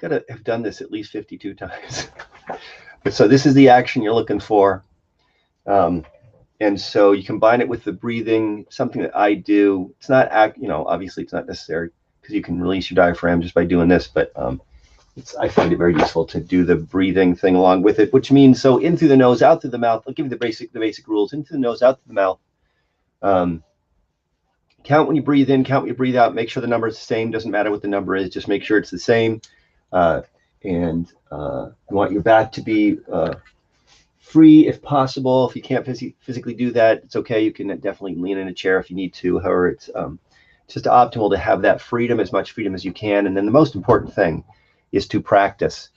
got to have done this at least 52 times. But so this is the action you're looking for. And so you combine it with the breathing, something that I do. It's not, obviously it's not necessary because you can release your diaphragm just by doing this, but I find it very useful to do the breathing thing along with it, which means so in through the nose, out through the mouth. I'll give you the basic rules. In through the nose, out through the mouth. Count when you breathe in, count when you breathe out. Make sure the number is the same. Doesn't matter what the number is. Just make sure it's the same. You want your back to be free if possible. If you can't physically do that, it's okay. You can definitely lean in a chair if you need to. However, it's just optimal to have that freedom, as much freedom as you can. And then the most important thing is to practice.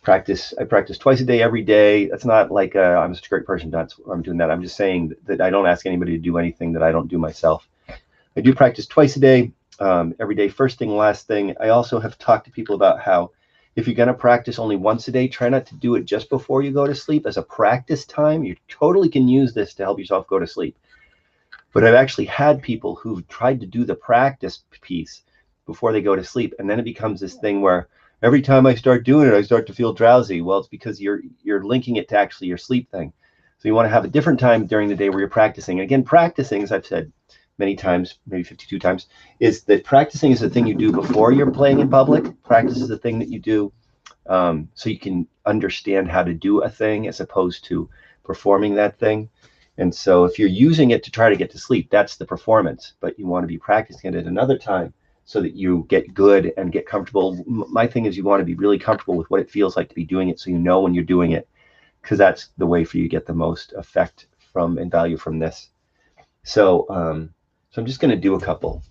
I practice twice a day, every day. That's not like I'm such a great person, I'm doing that. I'm just saying that I don't ask anybody to do anything that I don't do myself. I do practice twice a day, every day, first thing, last thing. I also have talked to people about how if you're going to practice only once a day, try not to do it just before you go to sleep as a practice time. You totally can use this to help yourself go to sleep. But I've actually had people who've tried to do the practice piece before they go to sleep, and then it becomes this thing where every time I start doing it, I start to feel drowsy. Well, it's because you're linking it to actually your sleep thing. So you want to have a different time during the day where you're practicing. And again, practicing, as I've said many times, maybe 52 times, is that practicing is the thing you do before you're playing in public. Practice is the thing that you do so you can understand how to do a thing as opposed to performing that thing. And so if you're using it to try to get to sleep, that's the performance. But you want to be practicing it at another time so that you get good and get comfortable. My thing is you want to be really comfortable with what it feels like to be doing it so you know when you're doing it, because that's the way for you to get the most effect from and value from this. So, so I'm just going to do a couple.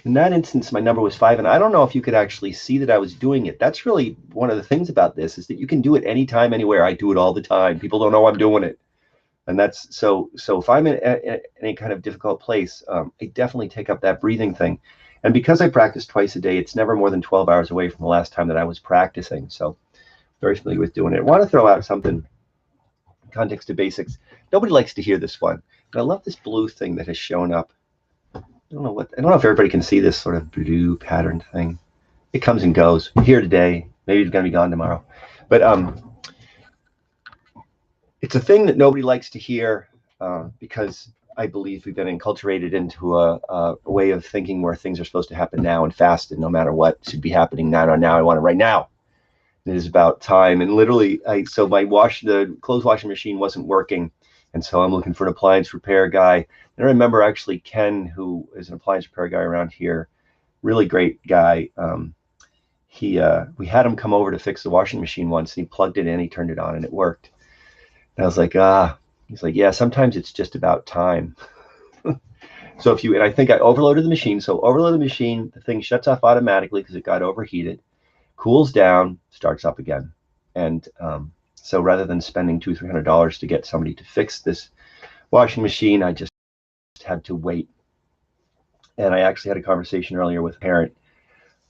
In that instance, my number was 5, and I don't know if you could actually see that I was doing it. That's really one of the things about this, is that you can do it anytime, anywhere. I do it all the time. People don't know I'm doing it. And that's so if I'm in any kind of difficult place, I definitely take up that breathing thing. And because I practice twice a day, it's never more than 12 hours away from the last time that I was practicing. So very familiar with doing it. I want to throw out something in context of basics. Nobody likes to hear this one, but I love this blue thing that has shown up. I don't know if everybody can see this sort of blue pattern thing. It comes and goes. Here today, maybe it's going to be gone tomorrow. But it's a thing that nobody likes to hear because I believe we've been enculturated into a way of thinking where things are supposed to happen now and fast, and no matter what should be happening now. I want it right now. It is about time. And literally, so the clothes washing machine wasn't working, and so I'm looking for an appliance repair guy. And I remember actually Ken, who is an appliance repair guy around here, really great guy. We had him come over to fix the washing machine once, and he plugged it in, he turned it on, and it worked. And I was like, he's like, yeah, sometimes it's just about time. So and I think I overloaded the machine. So overload the machine, the thing shuts off automatically because it got overheated, cools down, starts up again. And so rather than spending $200-300 to get somebody to fix this washing machine, I just had to wait. And I actually had a conversation earlier with a parent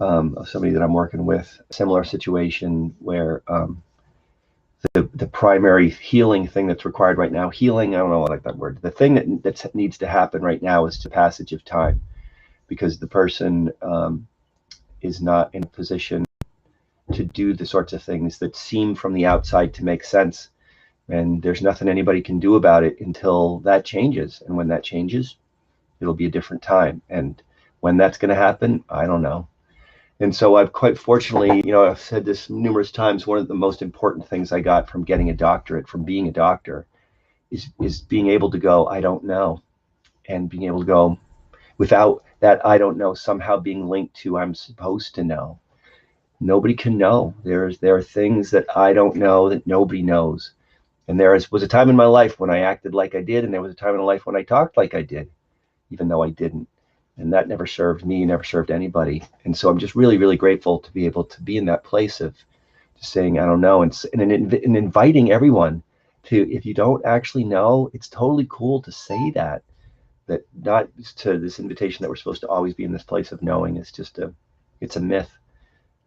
of somebody that I'm working with, a similar situation where the primary healing thing that's required right now, healing, I don't know, I like that word. The thing that needs to happen right now is the passage of time, because the person is not in a position to do the sorts of things that seem from the outside to make sense. And there's nothing anybody can do about it until that changes. And when that changes, it'll be a different time. And when that's going to happen, I don't know. And so I've quite fortunately, I've said this numerous times, one of the most important things I got from getting a doctorate, from being a doctor, is being able to go, I don't know. And being able to go without that I don't know somehow being linked to I'm supposed to know. Nobody can know. There are things that I don't know that nobody knows. And there was a time in my life when I acted like I did, and there was a time in my life when I talked like I did, even though I didn't. And that never served me, never served anybody. And so I'm just really, really grateful to be able to be in that place of just saying, I don't know, and inviting everyone to, if you don't actually know, it's totally cool to say that not to this invitation that we're supposed to always be in this place of knowing. It's just it's a myth.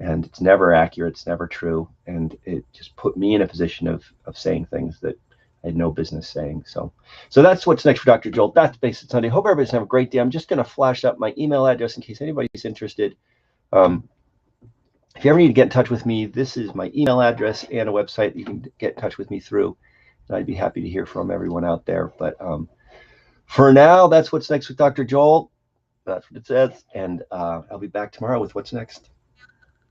and it's never accurate, it's never true, and it just put me in a position of saying things that I had no business saying. So that's what's next for Dr. Joel. That's Basic Sunday. Hope everybody's having a great day. I'm just going to flash up my email address in case anybody's interested. If you ever need to get in touch with me, this is my email address and a website that you can get in touch with me through. And I'd be happy to hear from everyone out there. But for now, that's what's next with Dr. Joel. That's what it says. And I'll be back tomorrow with what's next.